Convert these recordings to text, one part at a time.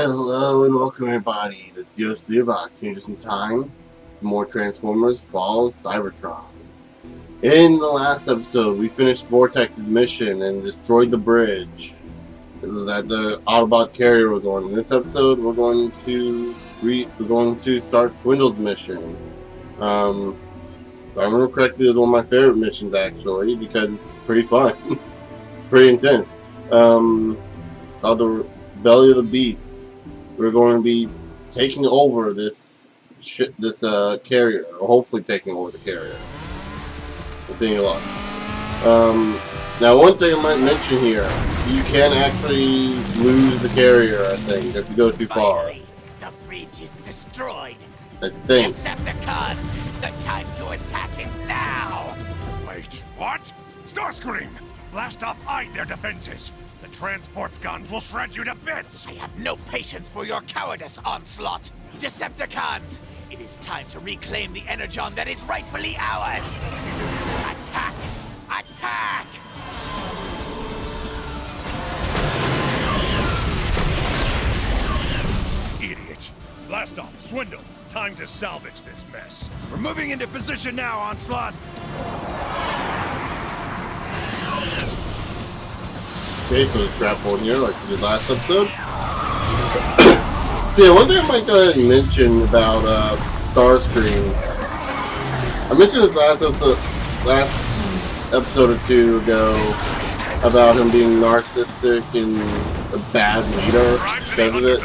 Hello and welcome everybody. This is Yost Zivak. Changes in time. More Transformers Fall of Cybertron. In the last episode, we finished Vortex's mission and destroyed the bridge that the Autobot carrier was on. In this episode, we're going to start Swindle's mission. If I remember correctly, it's one of my favorite missions actually because it's pretty fun, pretty intense. Called the Belly of the Beast. We're going to be taking over this carrier, or hopefully taking over the carrier. With any luck. Now, one thing I might mention here: you can actually lose the carrier. I think if you go too far. The bridge is destroyed. I think. Decepticons, the time to attack is now. Wait, what? Starscream! Blast off their defenses. The transport's guns will shred you to bits! I have no patience for your cowardice, Onslaught. Decepticons, it is time to reclaim the energon that is rightfully ours. Attack! Attack! Idiot. Blast off, Swindle. Time to salvage this mess. We're moving into position now, Onslaught. Okay, so there's grapple in here like we did last episode. So yeah, one thing I might go ahead and mention about Starscream. I mentioned this last episode or two ago about him being narcissistic and a bad leader because of it.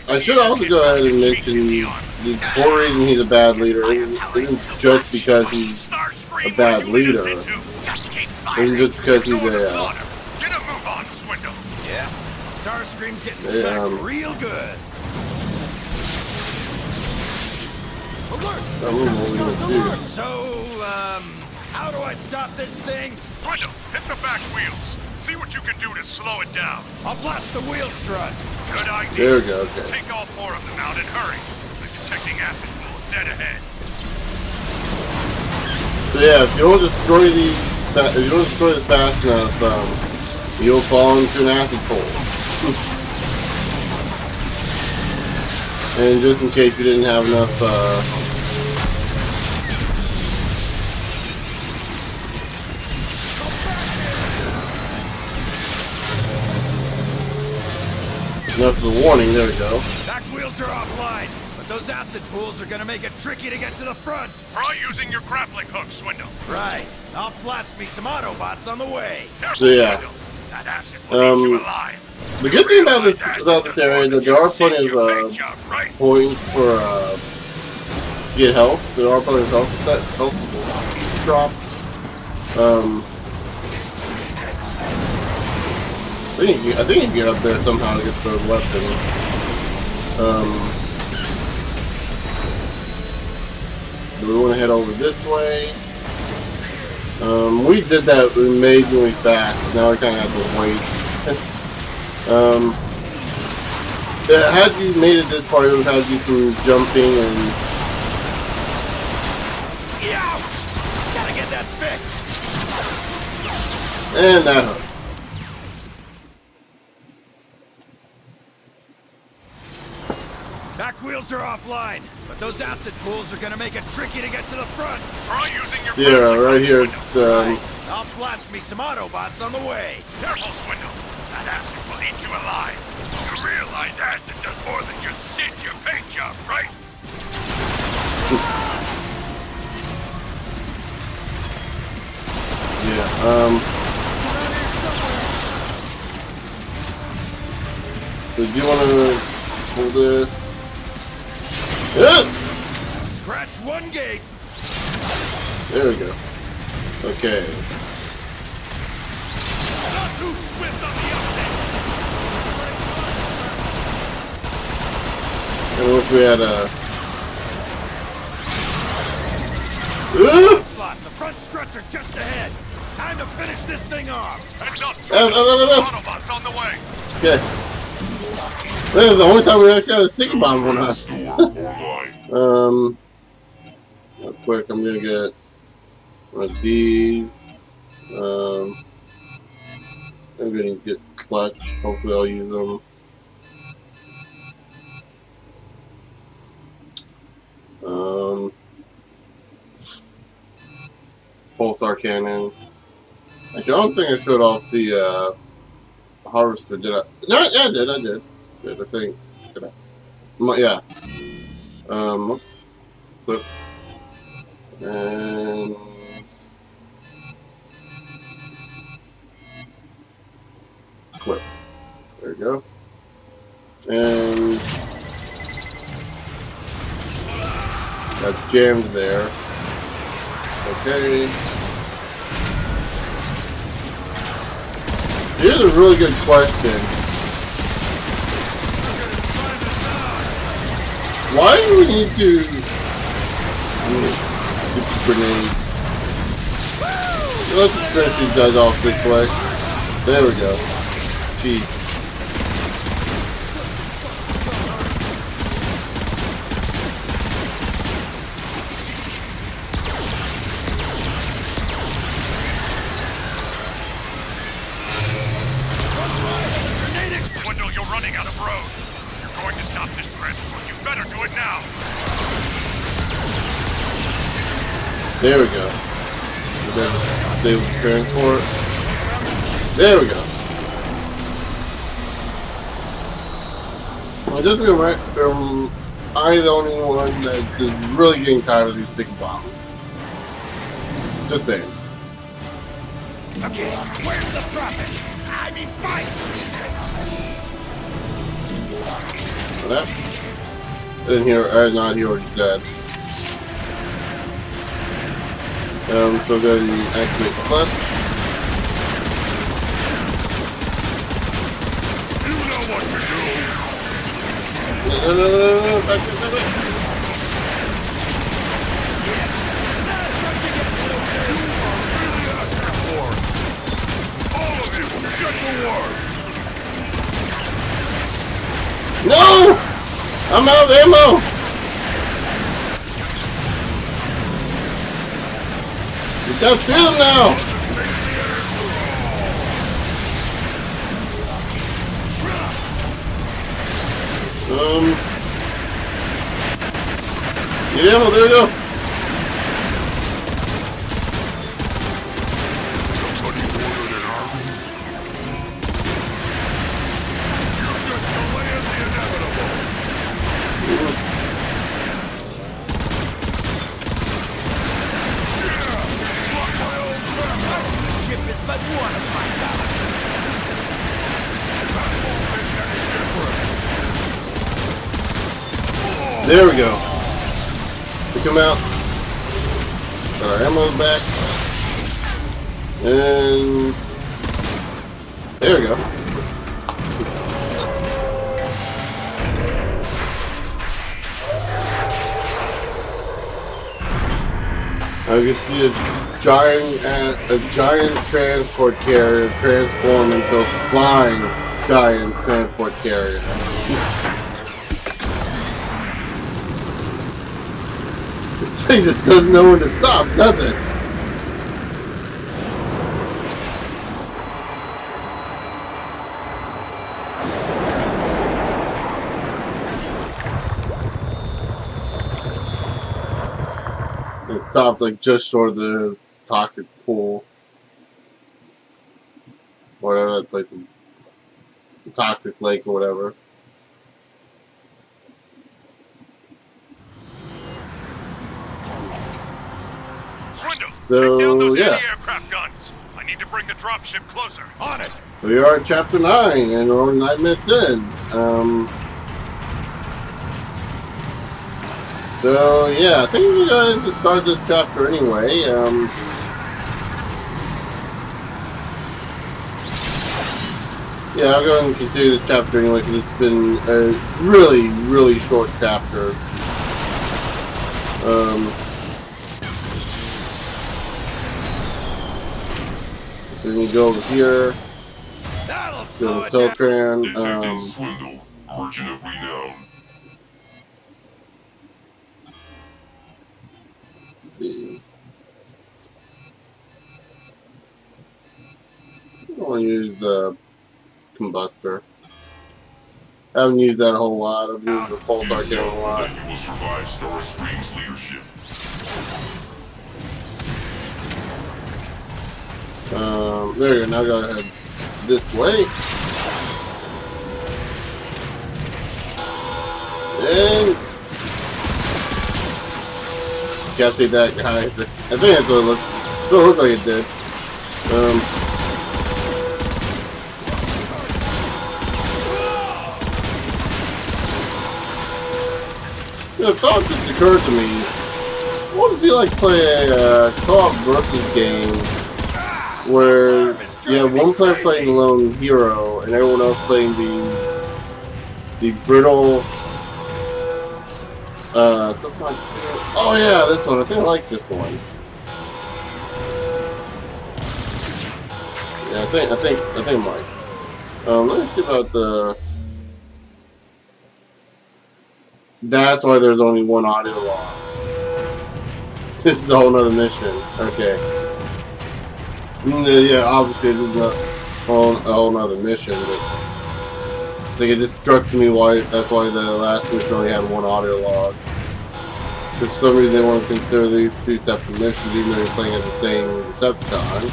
I should also go ahead and mention the core reason he's a bad leader isn't just because he's a bad leader. It's just because he's a Yeah, Starscream's getting smacked real good. Alert! So, how do I stop this thing? Swindle, hit the back wheels. See what you can do to slow it down. I'll blast the wheel struts. Good idea. There we go, okay. Take all four of them out and hurry. The detecting acid pool's dead ahead. So yeah, if you don't destroy this fast enough, you'll fall into an acid pool. And just in case you didn't have enough, enough of a warning, there we go. Back wheels are offline, but those acid pools are gonna make it tricky to get to the front. Try using your grappling hook, Swindle. Right. I'll blast me some Autobots on the way. So yeah. That acid will eat you alive. The good thing about this area is that there are plenty of points for to get health. There are plenty of health drops. I think you can get up there somehow to get the weapon. We want to head over this way. We did that amazingly fast. Now we kind of have to wait. Had you made it this far, it would have you through jumping and. Ouch! Gotta get that fixed. And that hurts. Back wheels are offline, but those acid pools are gonna make it tricky to get to the front. Try using your right here. It's, I'll blast me some Autobots on the way. Careful, Swindle. That acid will eat you alive. You realize acid does more than just singe your paint job, right? Yeah. So do you want to pull this? Scratch one gate. There we go. Okay. Not too swift on the update. And what if we had a... Slot, the front struts are just ahead. Time to finish this thing off. Heads up. Autobots on the way. Okay. This is the only time we actually got a sticky bomb on us. Real quick, I'm gonna get one of these. I'm gonna get clutch. Hopefully, I'll use them. pulsar cannon. Actually, I don't think I showed off the harvester, did I? No, yeah, I did. I think. Did I? Yeah. Flip. And flip. There we go. And got jammed there. Okay. Here's a really good question. Why do we need to get the grenade? Let's experience these guys off this way. There we go. Jeez. Wendell, you're running out of road. You're going to stop this transport. You better do it now. There we go. Stay with the transport. There we go. Well, just right, I'm the only one that is really getting tired of these sticky bombs. Just saying. Okay, where's the profit? I mean, fight! That? Didn't hear, not he already dead. So go ahead and activate the flip. You know what to do. No, back. All of you, get to work. No! I'm out of ammo! You got through them now! Get ammo, there we go! Somebody ordered an army. You're just delaying the inevitable. Ship is but one of my talents. There we go. We come out. Got our ammo back. And there we go. I can see a giant transport carrier transform into a flying giant transport carrier. This thing just doesn't know when to stop, does it? It stopped like just short of the toxic pool. Whatever that place is. The toxic lake or whatever. Swindle, So, take down those yeah. anti-aircraft guns. I need to bring the dropship closer. On it. We are at chapter 9 and we're 9 minutes in. So yeah, I think we're going to start this chapter anyway. Yeah, I'm going to continue this chapter anyway because it's been really, really short chapters. Then we go over here. That'll slow So it down. Teltran. Swindle, Origin of Renown. Let's see. I want to use the combustor. I haven't used that a whole lot. I've used the pulsar cannon a lot. You will survive Starscream's leadership. There you go. Now gotta head this way. And decapitate that guy. I think that's what it looked. Still looked like it did. You know, a thought just occurred to me. What would it be like to play a co-op versus game where you have one player playing the lone hero and everyone else playing the brittle sometimes, oh yeah, this one. I think I like this one. Yeah, I think I'm right. Let me see about the. That's why there's only one audio log. This is a whole nother mission. Okay. Yeah, obviously it is not a whole nother mission, but it's like it just struck to me why that's why the last mission only had one audio log. For some reason they want to consider these two separate missions even though you're playing at the same Decepticon.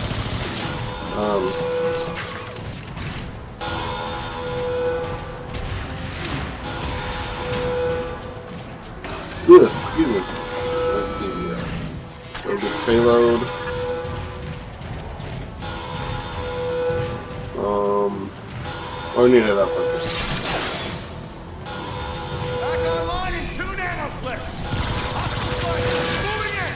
Excuse me. Let's see. Go get payload. Oh, we need it up. Back online in 2 nanoflips. Moving in.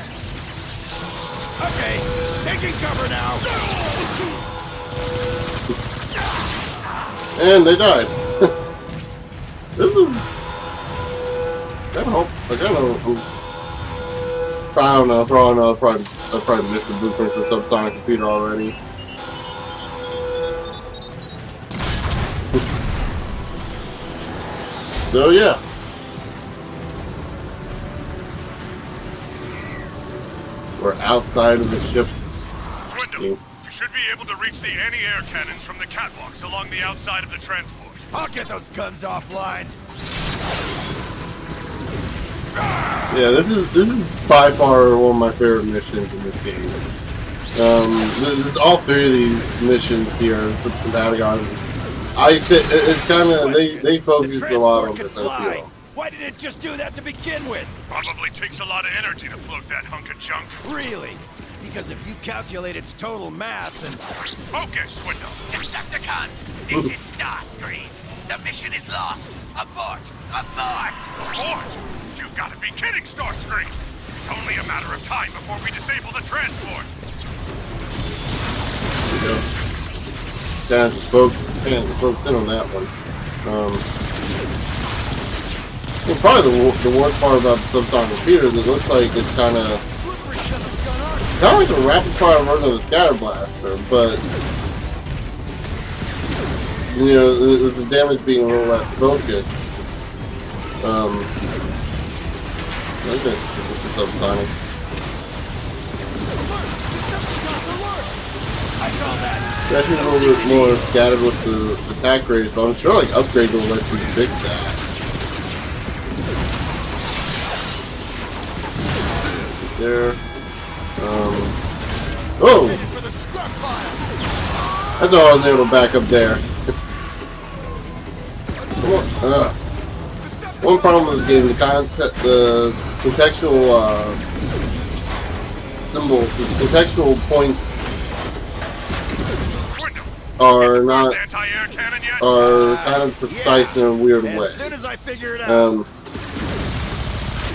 Okay, taking cover now. And they died. This is. I don't know. For all I know, I probably missed the blueprint for subsonic speeder already. So yeah. We're outside of the ship. Swindle, you should be able to reach the anti-air cannons from the catwalks along the outside of the transport. I'll get those guns offline. Yeah, this is by far one of my favorite missions in this game. This is all three of these missions here, the Combaticons. It's kind of they focus a lot on this. I feel. Why did it just do that to begin with? Probably takes a lot of energy to float that hunk of junk. Really? Because if you calculate its total mass and... Focus, Swindle! Decepticons, this is Starscream. The mission is lost. Abort! Abort! Abort? You gotta be kidding, Starscream! It's only a matter of time before we disable the transport. Yeah, focus in on that one. Well, probably the worst part about the subsonic speeder is it looks like it's kind of like a rapid fire version of the scatter blaster, but you know, there's the damage being a little less focused. Look at the subsonic. It's actually a little bit more scattered with the attack rates, but I'm sure like upgrades will let you fix that. There. Oh! That's all I was able to back up there. One problem with this game, the contextual symbols, the contextual points are kind of precise in a weird way. As soon as I figure it out.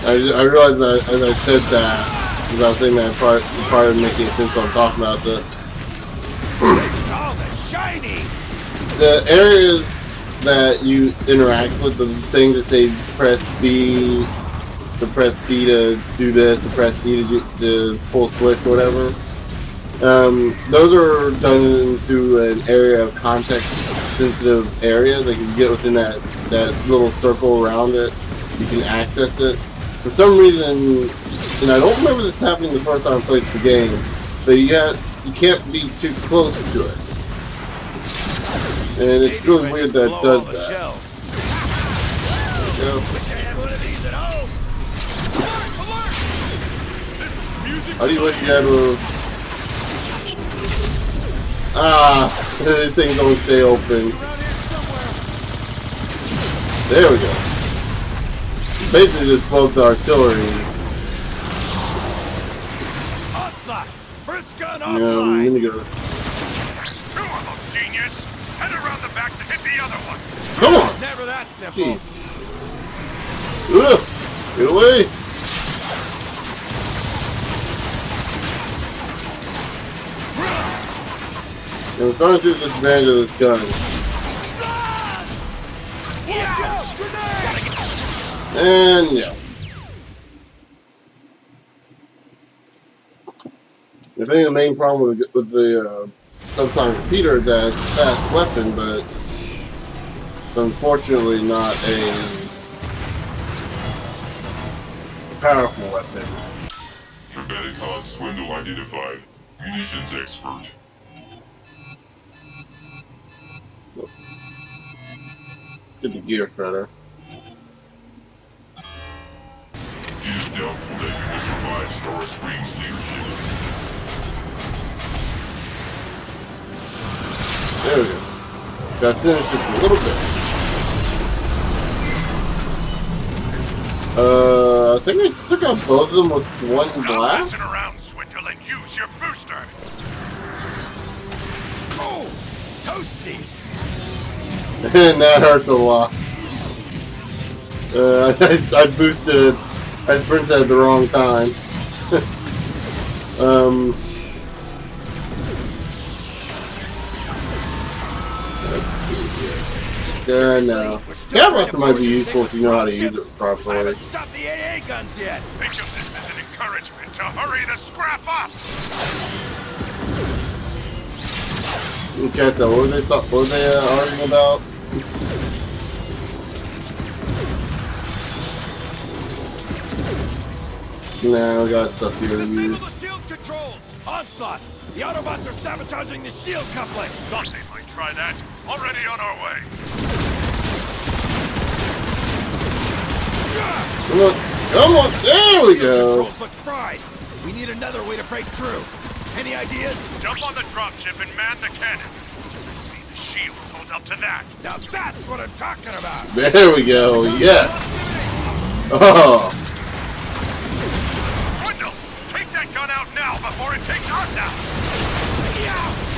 I realized that as I said that, because I was thinking that probably making sense what I'm talking about. The areas that you interact with, the things that say press B to do this, or press E to pull switch, whatever. Those are done through an area of context-sensitive areas. Like if you get within that little circle around it, you can access it. For some reason, and I don't remember this happening the first time I played the game, but you can't be too close to it. And it's really weird that it does that. I do wish you had a... Ah, this thing don't stay open. There we go. Basically just blows the artillery. Onslaught! First gun Yeah, online! I'm gonna go. Two of them, genius! Head around the back to hit the other one! Come on! Never that simple. Jeez. Ugh! Get away! I'm starting to see the disadvantage of this gun. And yeah. I think the main problem with the sometimes repeater is that it's a fast weapon, but unfortunately not a powerful weapon. Combaticons swindle identified. Munitions expert. Get the gear shredder. It is doubtful that you will survive Star Scream's leadership. There we go. Got finished just a little bit. I think I took out both of them with one Stop blast. messing around, Swindle, and use your booster! Oh! Toasty! And that hurts a lot. I boosted it. I sprinted at the wrong time. No. Scout Buster might be useful if you know how to use it I properly. haven't stopped the AA guns yet! Think of this as an encouragement to hurry the scrap up! Okay, so what were they arguing about? Nah, we got stuff here to Disable use. the shield controls! Onslaught! The Autobots are sabotaging the shield coupling! Thought they might try that. Already on our way. Come on, come on, there we Shield go. controls look fried! We need another way to break through. Any ideas? Jump on the dropship and man the cannon. See the shields hold up to that. Now that's what I'm talking about! There we go, yes. Oh, Swindle, take that gun out now before it takes us out. Ouch!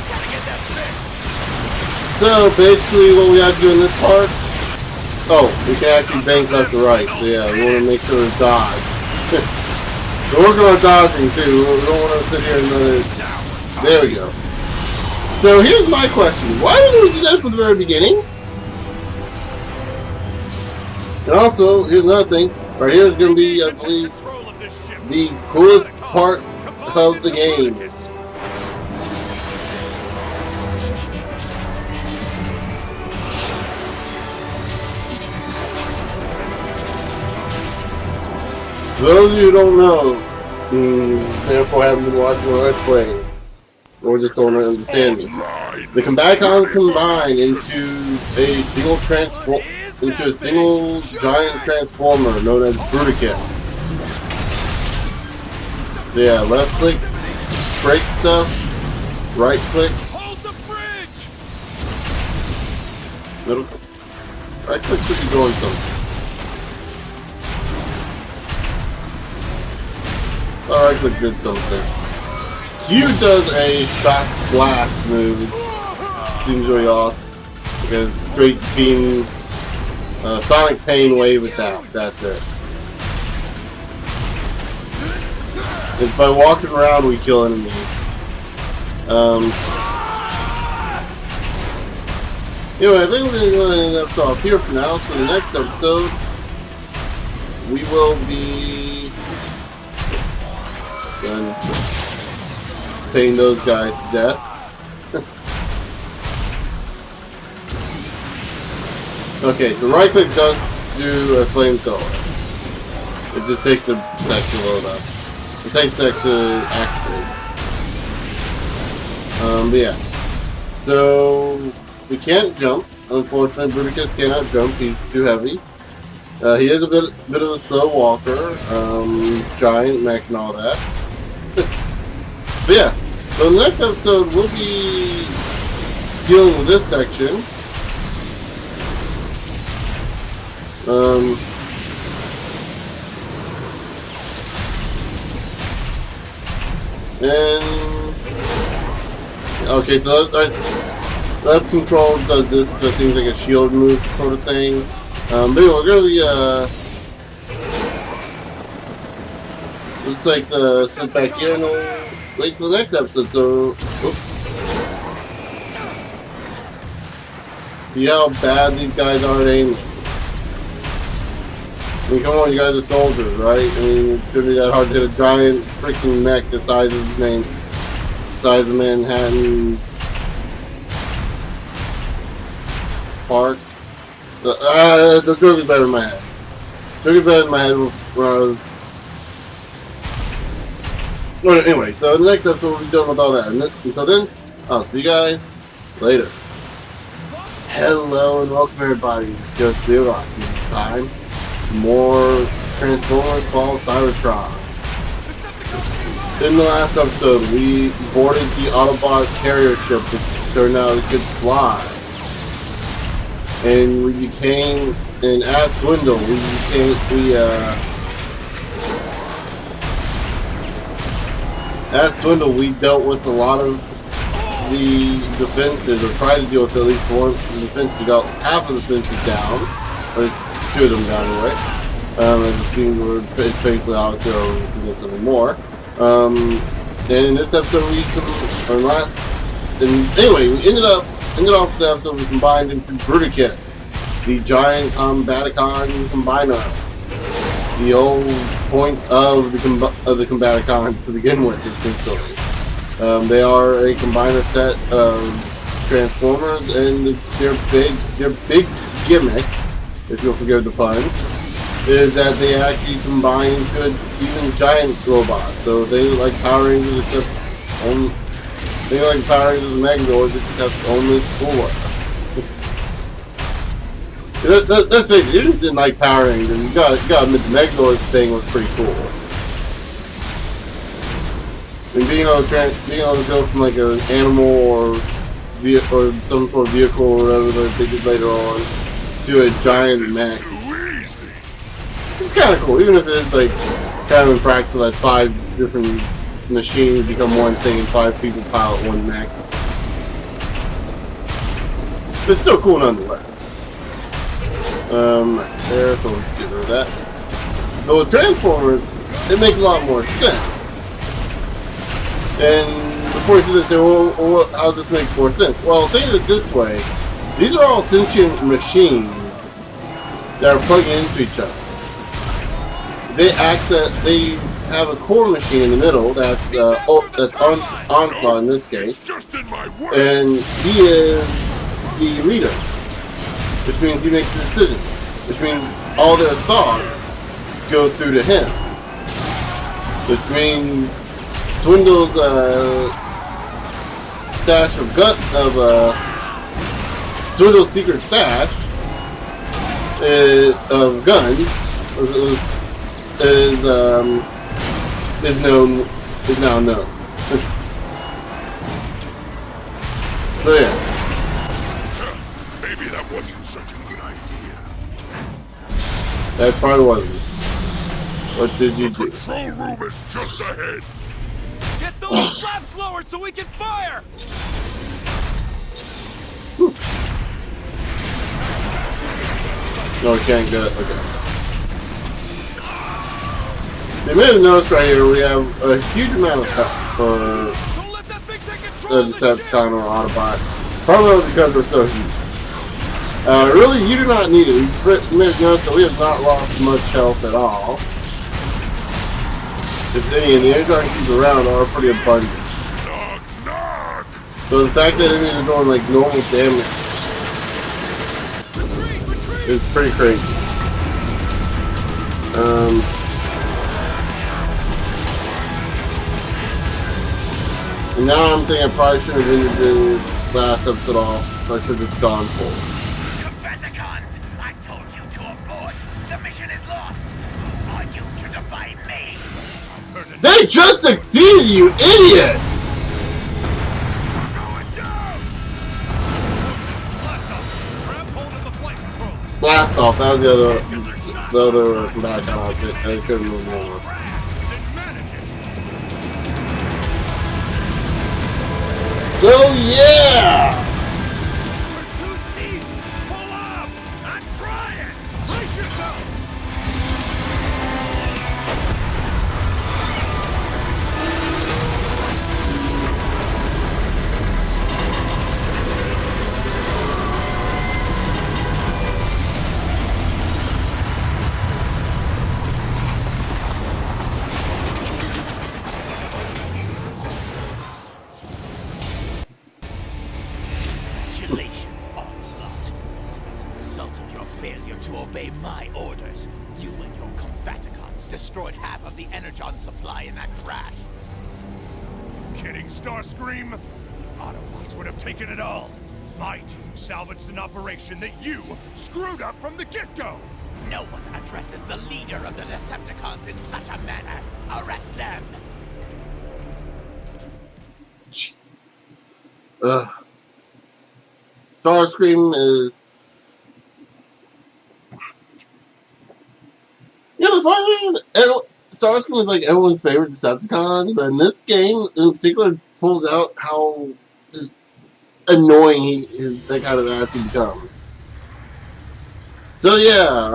Gotta get that fixed! so basically what we have to do in this part, oh, we can actually bank left and right, so yeah, we want to make sure to dodge. We're working on dodging too, we don't want to sit here and let it, there we go. So here's my question, why didn't we do that from the very beginning? And also, here's another thing, right here is going to be, I believe, Control of this ship. the coolest part of the game. For those of you who don't know, therefore haven't been watching my Let's Plays, or just don't understand me, the Combaticons combine into a single giant transformer known as Bruticus. So yeah, left click, break stuff, right click, Hold the bridge! middle click. Right click should be doing something. Oh, right click did something. Q does a shock blast move. Seems really off. Because straight beam sonic pain wave attack. That's it. And by walking around we kill enemies. Anyway, I think we're going to end up off here for now. So the next episode we will be paying those guys to death. Okay, so right click does do a flamethrower. It just takes a sec to load up. It takes a sec to activate. But yeah. So we can't jump. Unfortunately, Bruticus cannot jump. He's too heavy. He is a bit of a slow walker. Giant mech and all that. But yeah. So in the next episode, we'll be dealing with this section. And okay, so that's controlled. Does this thing's like a shield move sort of thing. But anyway, we're gonna be looks like sit back here and we'll wait till the next episode. So, oops. See how bad these guys are at aiming. I mean, come on, you guys are soldiers, right? I mean, it's gonna be that hard to hit a giant freaking mech the size of Manhattan's park. The joke is better in my head. Joke is better in my head when I was. Well, anyway, so in the next episode we'll be done with all that, and so then I'll see you guys later. Hello and welcome everybody. It's just Zero. This time. More Transformers Fall of Cybertron. In the last episode, we boarded the Autobot carrier ship, which turned out it could fly. And we became, and at Swindle, at Swindle, we dealt with a lot of the defenses, or tried to deal with at least one of the defenses. We got half of the defenses down, or two of them down anyway. And it's painfully obvious there are significantly more. And in this episode we anyway, we ended off the episode we combined into Combaticons, the giant Combaticon combiner. The old point of the Combaticons to begin with, essentially. They are a combiner set of Transformers, and their big gimmick, if you'll forgive the pun, is that they actually combine into an even giant robot. So they like Power Rangers, except they like Power Rangers and Megazords, except only 4. Let's face it, you just didn't like Power Rangers. You gotta admit the Megazords thing was pretty cool. And being able to go from like an animal or some sort of vehicle or whatever that they did later on to a giant mech. It's kind of cool, even if it's like kind of impractical that 5 different machines become one thing and 5 people pilot one mech. But it's still cool nonetheless. Right there, so let's get rid of that. But with Transformers, it makes a lot more sense. And before you do this, how does this make more sense? Well, think of it this way. These are all sentient machines that are plugging into each other. They have a core machine in the middle that's Onslaught in this case, and he is the leader, which means he makes the decisions, which means all their thoughts go through to him, which means Swindle's stash of Swindle's secret stash of guns is now known. So yeah. Maybe that wasn't such a good idea. That probably wasn't. What did you do? Control room is just ahead. Get those flaps lowered so we can fire! No, we can't get it. Okay. You may have noticed right here we have a huge amount of stuff for the Decepticon or Autobot. Probably because we're so huge. Really, you do not need it. You may have noticed that we have not lost much health at all. If any, and the enemies around are pretty abundant. So the fact that enemies are doing like normal damage is pretty crazy. And now I'm thinking I probably should have ended the last episode off. I should have just gone for it. Combaticons, I told you to abort. The mission is lost. Are you to defy me? They just succeeded, you idiot! blast off. That was the other Combaticon outfit. I couldn't move more. So yeah! We're too steep! Pull up! I'm trying! Brace yourselves! Congratulations, Onslaught. As a result of your failure to obey my orders, you and your Combaticons destroyed half of the Energon supply in that crash. Kidding, Starscream? The Autobots would have taken it all. My team salvaged an operation that you screwed up from the get-go. No one addresses the leader of the Decepticons in such a manner. Arrest them! Starscream is... You know, the funny thing is, Starscream is like everyone's favorite Decepticon, but in this game, in particular, pulls out how just annoying that kind of attitude becomes. So yeah,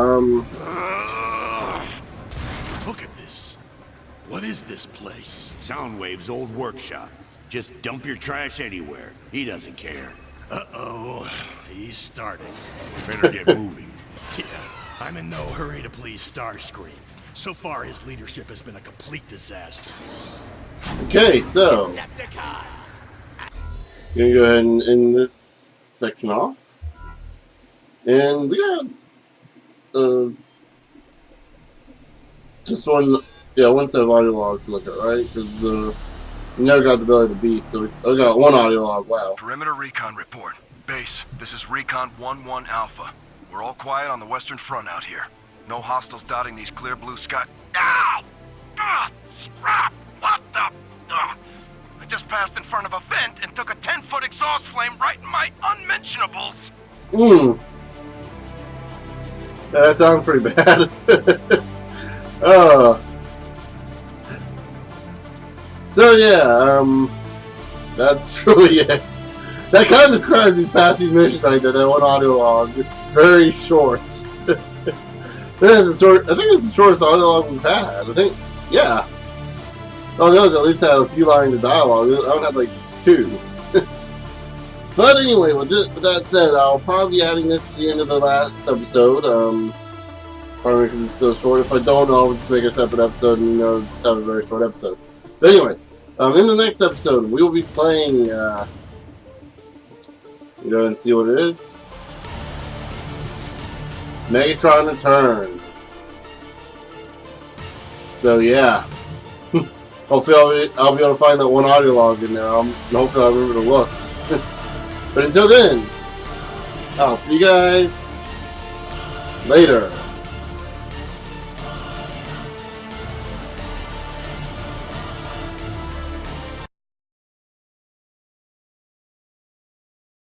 Look at this. What is this place? Soundwave's old workshop. Just dump your trash anywhere. He doesn't care. Uh-oh. He's starting. Better get moving. Yeah, I'm in no hurry to please Starscream. So far, his leadership has been a complete disaster. okay, so Decepticons! gonna go ahead and end this section off, and we got just one set of audio logs to look at, right? Because we never got the belly of the beast, so we got one audio log. Wow. Perimeter recon report. Base, this is Recon 1-1 Alpha. We're all quiet on the Western Front out here. No hostiles dotting these clear blue sky. Ow! Scrap! What the? I just passed in front of a vent and took a 10-foot exhaust flame right in my unmentionables. That sounds pretty bad. So yeah, that's truly it. That kind of describes these passive missions I did. That one audio log, just very short. I think it's the shortest audio log we've had. I think, yeah. Oh, the others at least had a few lines of dialogue. I would have like 2. But anyway, with that said, I'll probably be adding this to the end of the last episode. Probably because it's so short. If I don't, I'll just make a separate episode and just have a very short episode. But anyway, in the next episode, we will be playing. Go ahead and see what it is. Megatron Returns. So yeah, hopefully I'll be able to find that one audio log in there. Hopefully I'll remember to look. But until then, I'll see you guys later.